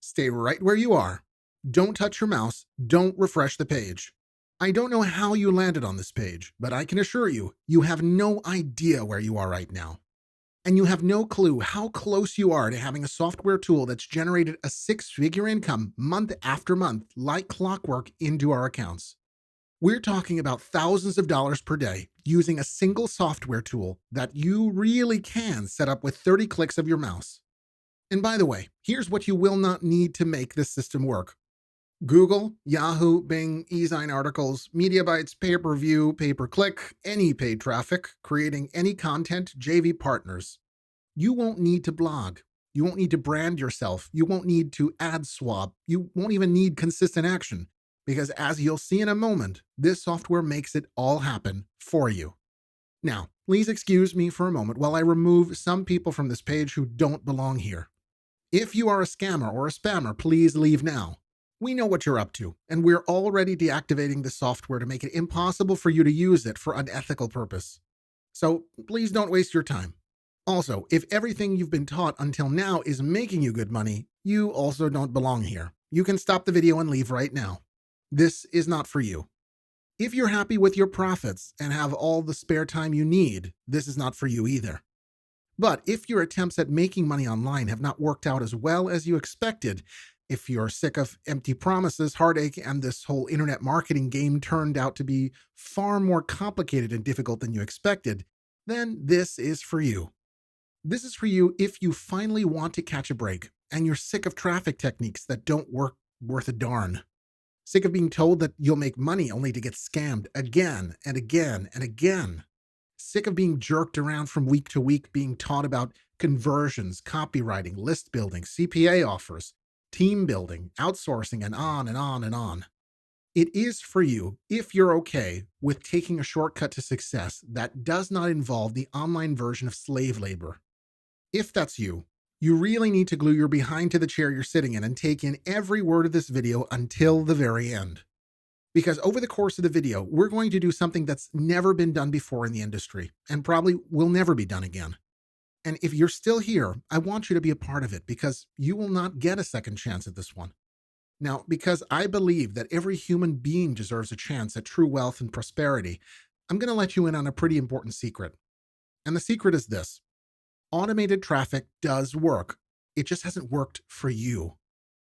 Stay right where you are. Don't touch your mouse. Don't refresh the page. I don't know how you landed on this page, but I can assure you, you have no idea where you are right now. And you have no clue how close you are to having a software tool that's generated a six-figure income month after month, like clockwork, into our accounts. We're talking about thousands of dollars per day using a single software tool that you really can set up with 30 clicks of your mouse. And by the way, here's what you will not need to make this system work. Google, Yahoo, Bing, eZine articles, MediaBytes, pay-per-view, pay-per-click, any paid traffic, creating any content, JV partners. You won't need to blog. You won't need to brand yourself. You won't need to ad swap. You won't even need consistent action, because as you'll see in a moment, this software makes it all happen for you. Now, please excuse me for a moment while I remove some people from this page who don't belong here. If you are a scammer or a spammer, please leave now. We know what you're up to, and we're already deactivating the software to make it impossible for you to use it for unethical purpose. So please don't waste your time. Also, if everything you've been taught until now is making you good money, you also don't belong here. You can stop the video and leave right now. This is not for you. If you're happy with your profits and have all the spare time you need, this is not for you either. But if your attempts at making money online have not worked out as well as you expected, if you're sick of empty promises, heartache, and this whole internet marketing game turned out to be far more complicated and difficult than you expected, then this is for you. This is for you if you finally want to catch a break and you're sick of traffic techniques that don't work worth a darn. Sick of being told that you'll make money only to get scammed again and again and again. Sick of being jerked around from week to week, being taught about conversions, copywriting, list building, CPA offers, team building, outsourcing, and on and on and on. It is for you if you're okay with taking a shortcut to success that does not involve the online version of slave labor. If that's you, you really need to glue your behind to the chair you're sitting in and take in every word of this video until the very end. Because over the course of the video, we're going to do something that's never been done before in the industry and probably will never be done again. And if you're still here, I want you to be a part of it because you will not get a second chance at this one. Now, because I believe that every human being deserves a chance at true wealth and prosperity, I'm going to let you in on a pretty important secret. And the secret is this. Automated traffic does work. It just hasn't worked for you.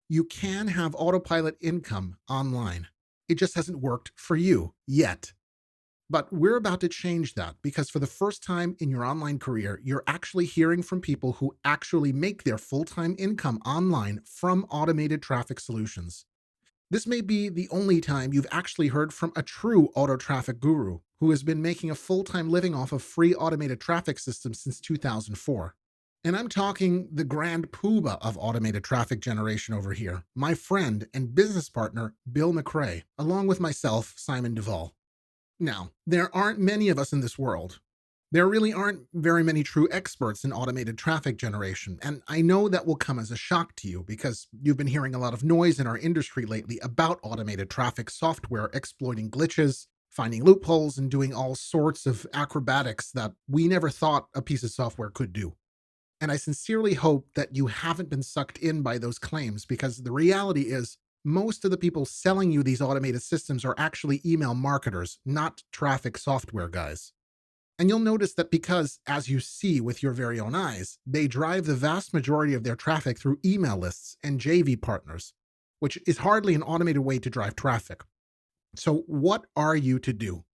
You can have autopilot income online. It just hasn't worked for you yet. But we're about to change that because for the first time in your online career, you're actually hearing from people who actually make their full-time income online from automated traffic solutions. This may be the only time you've actually heard from a true auto traffic guru who has been making a full-time living off of free automated traffic systems since 2004. And I'm talking the grand poobah of automated traffic generation over here, my friend and business partner, Bill McRae, along with myself, Simon Duvall. Now, there aren't many of us in this world. There really aren't very many true experts in automated traffic generation, and I know that will come as a shock to you because you've been hearing a lot of noise in our industry lately about automated traffic software exploiting glitches, finding loopholes, and doing all sorts of acrobatics that we never thought a piece of software could do. And I sincerely hope that you haven't been sucked in by those claims because the reality is most of the people selling you these automated systems are actually email marketers, not traffic software guys. And you'll notice that because, as you see with your very own eyes, they drive the vast majority of their traffic through email lists and JV partners, which is hardly an automated way to drive traffic. So what are you to do?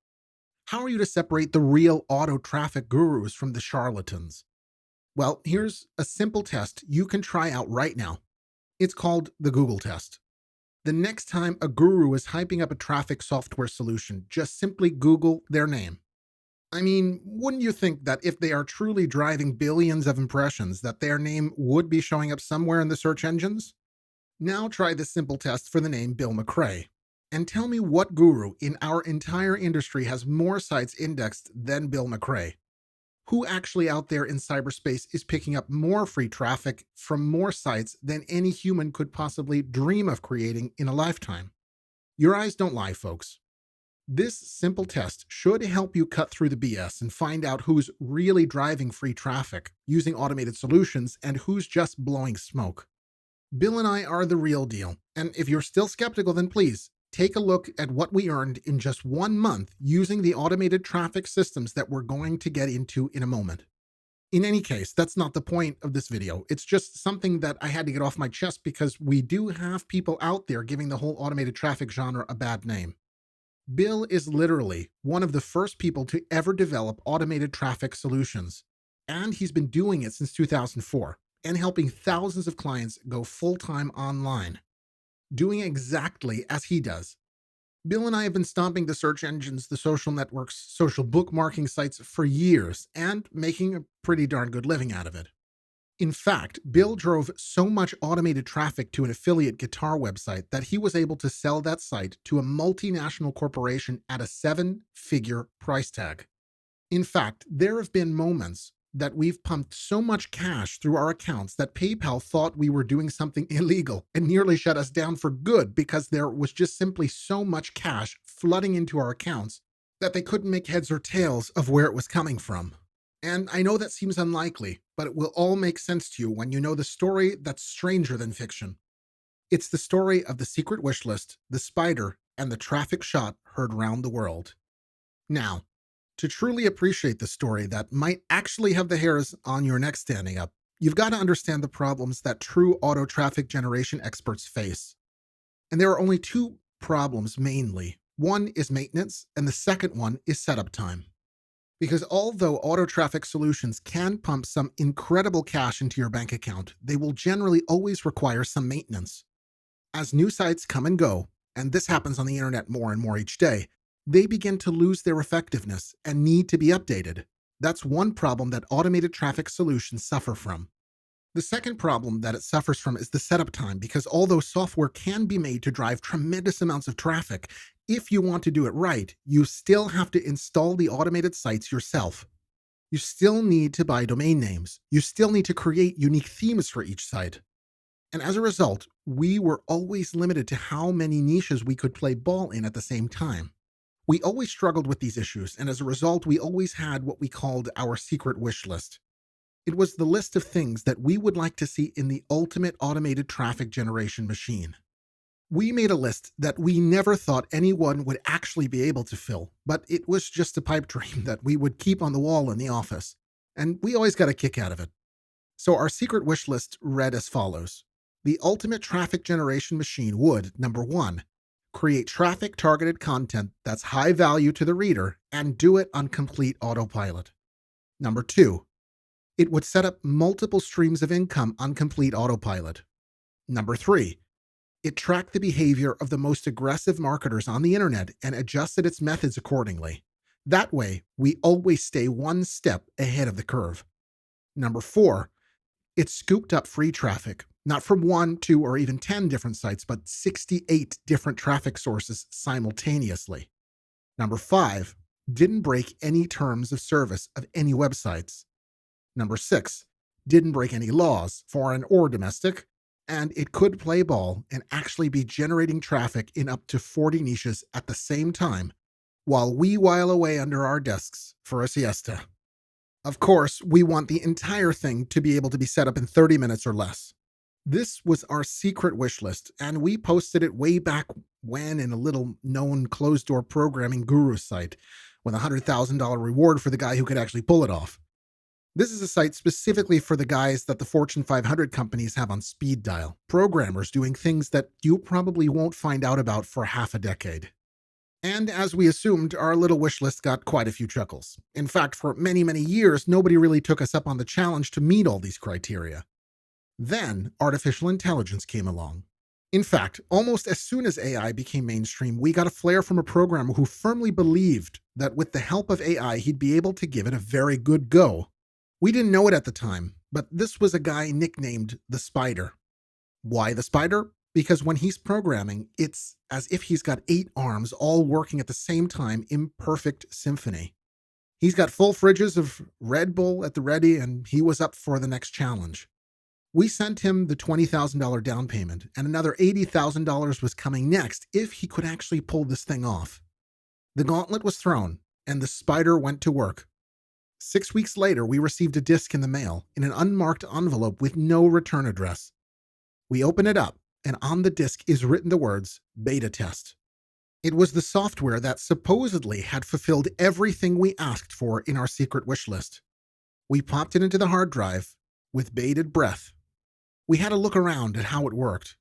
How are you to separate the real auto traffic gurus from the charlatans? Well, here's a simple test you can try out right now. It's called the Google test. The next time a guru is hyping up a traffic software solution, just simply Google their name. I mean, wouldn't you think that if they are truly driving billions of impressions, that their name would be showing up somewhere in the search engines? Now try this simple test for the name Bill McRae, and tell me what guru in our entire industry has more sites indexed than Bill McRae. Who actually out there in cyberspace is picking up more free traffic from more sites than any human could possibly dream of creating in a lifetime? Your eyes don't lie, folks. This simple test should help you cut through the BS and find out who's really driving free traffic using automated solutions and who's just blowing smoke. Bill and I are the real deal. And if you're still skeptical, then please take a look at what we earned in just 1 month using the automated traffic systems that we're going to get into in a moment. In any case, that's not the point of this video. It's just something that I had to get off my chest because we do have people out there giving the whole automated traffic genre a bad name. Bill is literally one of the first people to ever develop automated traffic solutions, and he's been doing it since 2004 and helping thousands of clients go full-time online, doing exactly as he does. Bill and I have been stomping the search engines, the social networks, social bookmarking sites for years and making a pretty darn good living out of it. In fact, Bill drove so much automated traffic to an affiliate guitar website that he was able to sell that site to a multinational corporation at a 7-figure price tag. In fact, there have been moments that we've pumped so much cash through our accounts that PayPal thought we were doing something illegal and nearly shut us down for good because there was just simply so much cash flooding into our accounts that they couldn't make heads or tails of where it was coming from. And I know that seems unlikely, but it will all make sense to you when you know the story that's stranger than fiction. It's the story of the secret wish list, the spider, and the traffic shot heard round the world. Now, to truly appreciate the story that might actually have the hairs on your neck standing up, you've got to understand the problems that true auto traffic generation experts face. And there are only two problems mainly. One is maintenance, and the second one is setup time. Because although auto traffic solutions can pump some incredible cash into your bank account, they will generally always require some maintenance. As new sites come and go, and this happens on the internet more and more each day, they begin to lose their effectiveness and need to be updated. That's one problem that automated traffic solutions suffer from. The second problem that it suffers from is the setup time, because although software can be made to drive tremendous amounts of traffic, if you want to do it right, you still have to install the automated sites yourself. You still need to buy domain names. You still need to create unique themes for each site. And as a result, we were always limited to how many niches we could play ball in at the same time. We always struggled with these issues, and as a result, we always had what we called our secret wish list. It was the list of things that we would like to see in the ultimate automated traffic generation machine. We made a list that we never thought anyone would actually be able to fill, but it was just a pipe dream that we would keep on the wall in the office, and we always got a kick out of it. So our secret wish list read as follows. The ultimate traffic generation machine would, number 1, create traffic-targeted content that's high value to the reader and do it on complete autopilot. Number 2, it would set up multiple streams of income on complete autopilot. Number 3, it tracked the behavior of the most aggressive marketers on the internet and adjusted its methods accordingly. That way, we always stay one step ahead of the curve. Number 4, it scooped up free traffic, not from 1, 2, or even 10 different sites, but 68 different traffic sources simultaneously. Number 5, didn't break any terms of service of any websites. Number 6, didn't break any laws, foreign or domestic, and it could play ball and actually be generating traffic in up to 40 niches at the same time, while we while away under our desks for a siesta. Of course, we want the entire thing to be able to be set up in 30 minutes or less. This was our secret wish list, and we posted it way back when in a little known closed-door programming guru site with a $100,000 reward for the guy who could actually pull it off. This is a site specifically for the guys that the Fortune 500 companies have on speed dial, programmers doing things that you probably won't find out about for half a decade. And as we assumed, our little wish list got quite a few chuckles. In fact, for many, many years, nobody really took us up on the challenge to meet all these criteria. Then, artificial intelligence came along. In fact, almost as soon as AI became mainstream, we got a flare from a programmer who firmly believed that with the help of AI, he'd be able to give it a very good go. We didn't know it at the time, but this was a guy nicknamed the Spider. Why the Spider? Because when he's programming, it's as if he's got 8 arms all working at the same time in perfect symphony. He's got full fridges of Red Bull at the ready, and he was up for the next challenge. We sent him the $20,000 down payment, and another $80,000 was coming next if he could actually pull this thing off. The gauntlet was thrown, and the Spider went to work. 6 weeks later, we received a disc in the mail in an unmarked envelope with no return address. We open it up, and on the disk is written the words beta test. It was the software that supposedly had fulfilled everything we asked for in our secret wish list. We popped it into the hard drive with bated breath. We had a look around at how it worked.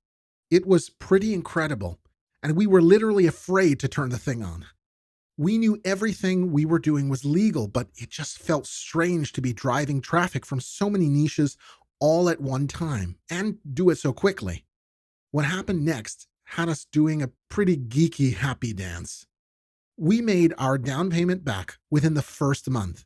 It was pretty incredible, and we were literally afraid to turn the thing on. We knew everything we were doing was legal, but it just felt strange to be driving traffic from so many niches all at one time and do it so quickly. What happened next had us doing a pretty geeky happy dance. We made our down payment back within the first month.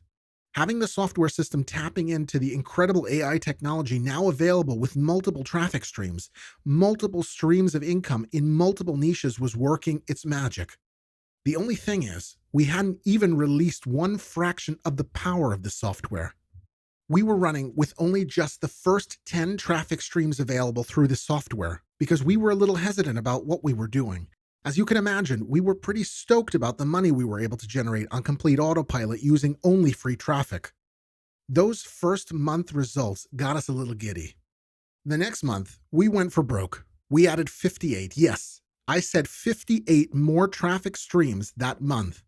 Having the software system tapping into the incredible AI technology now available with multiple traffic streams, multiple streams of income in multiple niches was working its magic. The only thing is, we hadn't even released one fraction of the power of the software. We were running with only just the first 10 traffic streams available through the software because we were a little hesitant about what we were doing. As you can imagine, we were pretty stoked about the money we were able to generate on Complete Autopilot using only free traffic. Those first month results got us a little giddy. The next month, we went for broke. We added 58, yes, I said 58 more traffic streams that month.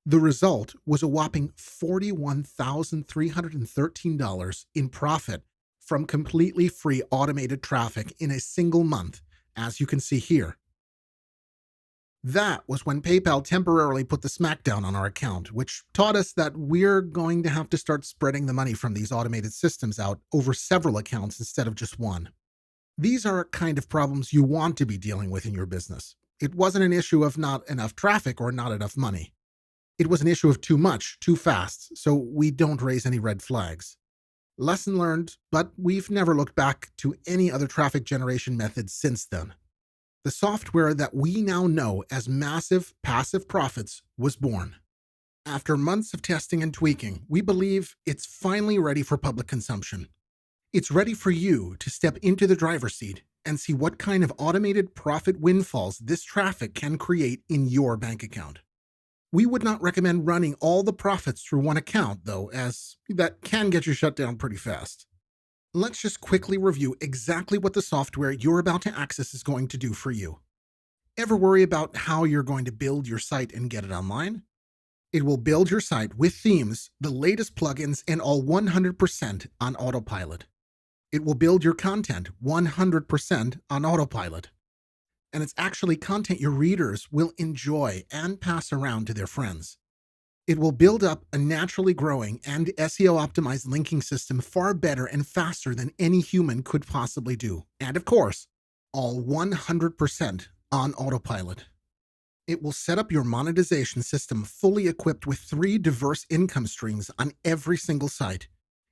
The result was a whopping $41,313 in profit from completely free automated traffic in a single month, as you can see here. That was when PayPal temporarily put the smackdown on our account, which taught us that we're going to have to start spreading the money from these automated systems out over several accounts instead of just one. These are kind of problems you want to be dealing with in your business. It wasn't an issue of not enough traffic or not enough money. It was an issue of too much, too fast, so we don't raise any red flags. Lesson learned, but we've never looked back to any other traffic generation method since then. The software that we now know as Massive Passive Profits was born. After months of testing and tweaking, we believe it's finally ready for public consumption. It's ready for you to step into the driver's seat and see what kind of automated profit windfalls this traffic can create in your bank account. We would not recommend running all the profits through one account, though, as that can get you shut down pretty fast. Let's just quickly review exactly what the software you're about to access is going to do for you. Ever worry about how you're going to build your site and get it online? It will build your site with themes, the latest plugins, and all 100% on autopilot. It will build your content 100% on autopilot. And it's actually content your readers will enjoy and pass around to their friends. It will build up a naturally growing and SEO-optimized linking system far better and faster than any human could possibly do. And of course, all 100% on autopilot. It will set up your monetization system fully equipped with 3 diverse income streams on every single site.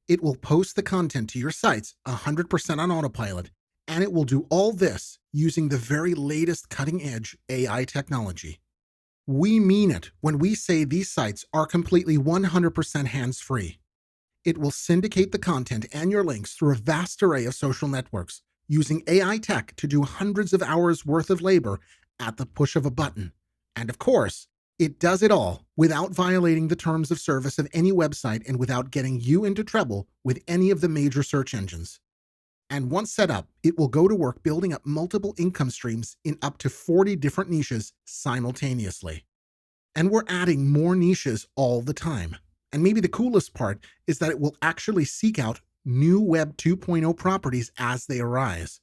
It will post the content to your sites 100% on autopilot, and it will do all this using the very latest cutting-edge AI technology. We mean it when we say these sites are completely 100% hands-free. It will syndicate the content and your links through a vast array of social networks, using AI tech to do hundreds of hours worth of labor at the push of a button. And of course, it does it all without violating the terms of service of any website and without getting you into trouble with any of the major search engines. And once set up, it will go to work building up multiple income streams in up to 40 different niches simultaneously. And we're adding more niches all the time. And maybe the coolest part is that it will actually seek out new Web 2.0 properties as they arise.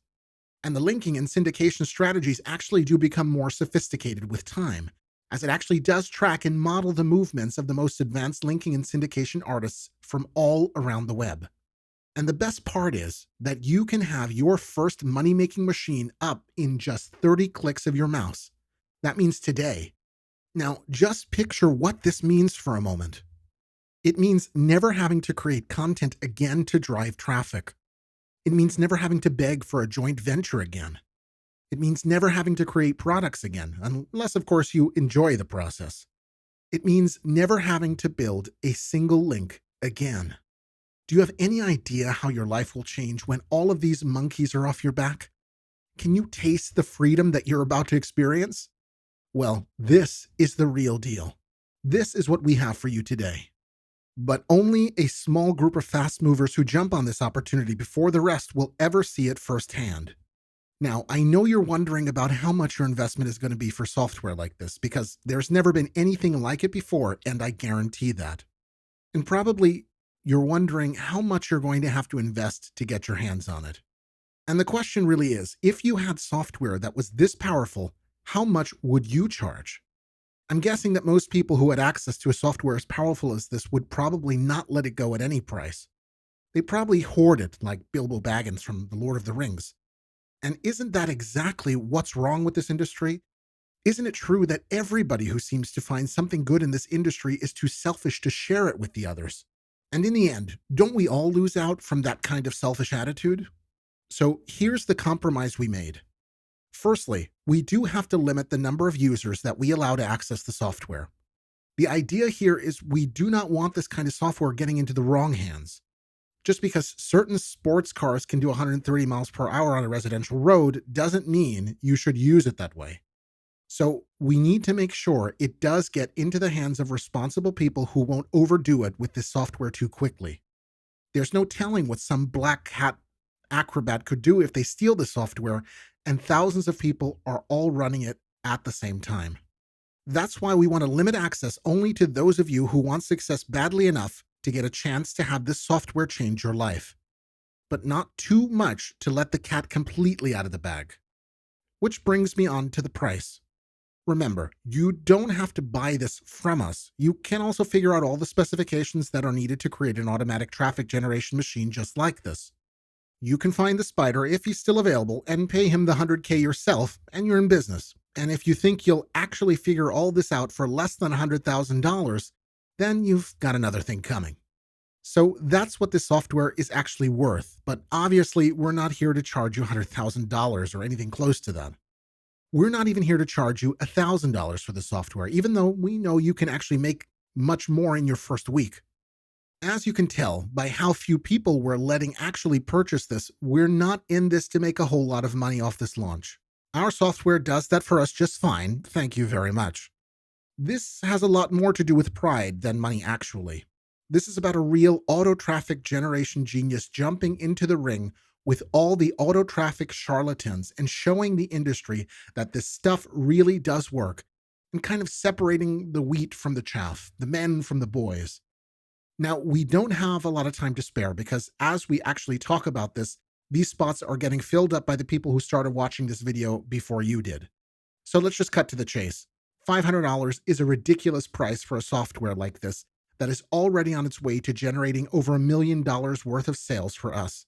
And the linking and syndication strategies actually do become more sophisticated with time, as it actually does track and model the movements of the most advanced linking and syndication artists from all around the web. And the best part is that you can have your first money-making machine up in just 30 clicks of your mouse. That means today. Now, just picture what this means for a moment. It means never having to create content again to drive traffic. It means never having to beg for a joint venture again. It means never having to create products again, unless, of course, you enjoy the process. It means never having to build a single link again. Do you have any idea how your life will change when all of these monkeys are off your back? Can you taste the freedom that you're about to experience? Well, this is the real deal. This is what we have for you today. But only a small group of fast movers who jump on this opportunity before the rest will ever see it firsthand. Now, I know you're wondering about how much your investment is going to be for software like this because there's never been anything like it before, and I guarantee that. And probably you're wondering how much you're going to have to invest to get your hands on it. And the question really is, if you had software that was this powerful, how much would you charge? I'm guessing that most people who had access to a software as powerful as this would probably not let it go at any price. They probably hoard it like Bilbo Baggins from The Lord of the Rings. And isn't that exactly what's wrong with this industry? Isn't it true that everybody who seems to find something good in this industry is too selfish to share it with the others? And in the end, don't we all lose out from that kind of selfish attitude? So here's the compromise we made. Firstly, we do have to limit the number of users that we allow to access the software. The idea here is we do not want this kind of software getting into the wrong hands. Just because certain sports cars can do 130 miles per hour on a residential road doesn't mean you should use it that way. So we need to make sure it does get into the hands of responsible people who won't overdo it with this software too quickly. There's no telling what some black hat acrobat could do if they steal the software, and thousands of people are all running it at the same time. That's why we want to limit access only to those of you who want success badly enough to get a chance to have this software change your life, but not too much to let the cat completely out of the bag. Which brings me on to the price. Remember, you don't have to buy this from us. You can also figure out all the specifications that are needed to create an automatic traffic generation machine just like this. You can find the Spider if he's still available and pay him the $100K yourself, and you're in business. And if you think you'll actually figure all this out for less than $100,000, then you've got another thing coming. So that's what this software is actually worth, but obviously we're not here to charge you $100,000 or anything close to that. We're not even here to charge you $1,000 for the software, even though we know you can actually make much more in your first week. As you can tell by how few people we're letting actually purchase this, we're not in this to make a whole lot of money off this launch. Our software does that for us just fine, thank you very much. This has a lot more to do with pride than money actually. This is about a real auto traffic generation genius jumping into the ring with all the auto traffic charlatans and showing the industry that this stuff really does work, and kind of separating the wheat from the chaff, the men from the boys. Now, we don't have a lot of time to spare because as we actually talk about this, these spots are getting filled up by the people who started watching this video before you did. So let's just cut to the chase. $500 is a ridiculous price for a software like this that is already on its way to generating over $1 million worth of sales for us.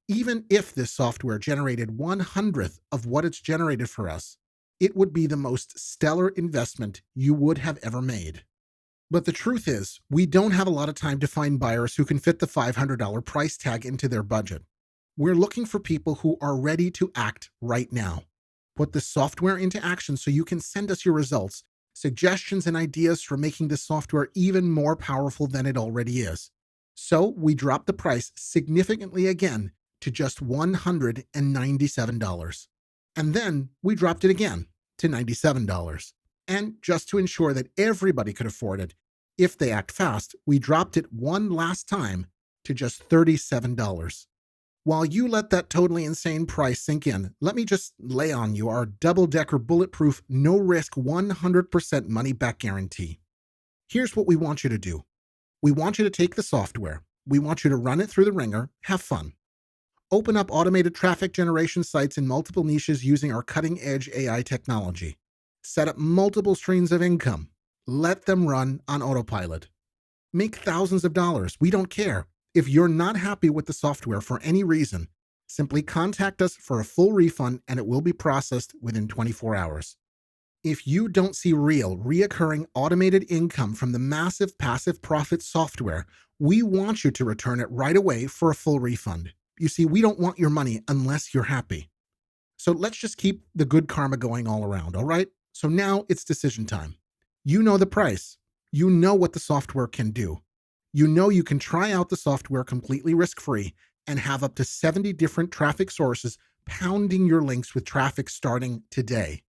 Even if this software generated 1/100th of what it's generated for us, it would be the most stellar investment you would have ever made. But the truth is, we don't have a lot of time to find buyers who can fit the $500 price tag into their budget. We're looking for people who are ready to act right now. Put the software into action so you can send us your results, suggestions and ideas for making this software even more powerful than it already is. So we dropped the price significantly again to just $197. And then we dropped it again to $97. And just to ensure that everybody could afford it, if they act fast, we dropped it one last time to just $37. While you let that totally insane price sink in, let me just lay on you our double-decker bulletproof, no-risk 100% money-back guarantee. Here's what we want you to do. We want you to take the software. We want you to run it through the ringer, have fun. Open up automated traffic generation sites in multiple niches using our cutting-edge AI technology. Set up multiple streams of income. Let them run on autopilot. Make thousands of dollars. We don't care. If you're not happy with the software for any reason, simply contact us for a full refund and it will be processed within 24 hours. If you don't see real, reoccurring automated income from the massive passive profit software, we want you to return it right away for a full refund. You see, we don't want your money unless you're happy. So let's just keep the good karma going all around, all right? So now it's decision time. You know the price. You know what the software can do. You know you can try out the software completely risk-free and have up to 70 different traffic sources pounding your links with traffic starting today.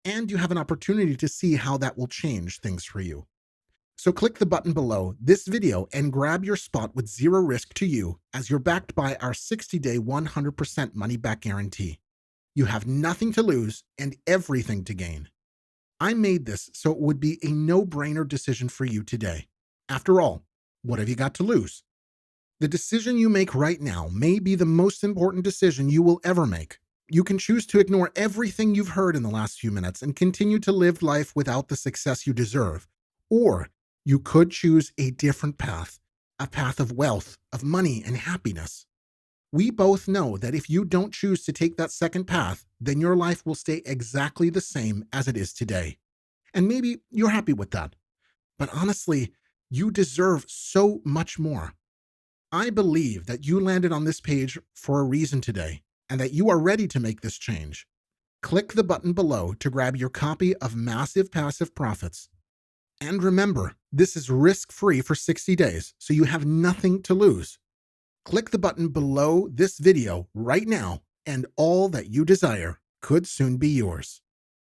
And you have an opportunity to see how that will change things for you. So click the button below this video and grab your spot with zero risk to you as you're backed by our 60-day 100% money-back guarantee. You have nothing to lose and everything to gain. I made this so it would be a no-brainer decision for you today. After all, what have you got to lose? The decision you make right now may be the most important decision you will ever make. You can choose to ignore everything you've heard in the last few minutes and continue to live life without the success you deserve. Or you could choose a different path, a path of wealth, of money, and happiness. We both know that if you don't choose to take that second path, then your life will stay exactly the same as it is today. And maybe you're happy with that. But honestly, you deserve so much more. I believe that you landed on this page for a reason today and that you are ready to make this change. Click the button below to grab your copy of Massive Passive Profits. And remember, this is risk-free for 60 days, so you have nothing to lose. Click the button below this video right now, and all that you desire could soon be yours.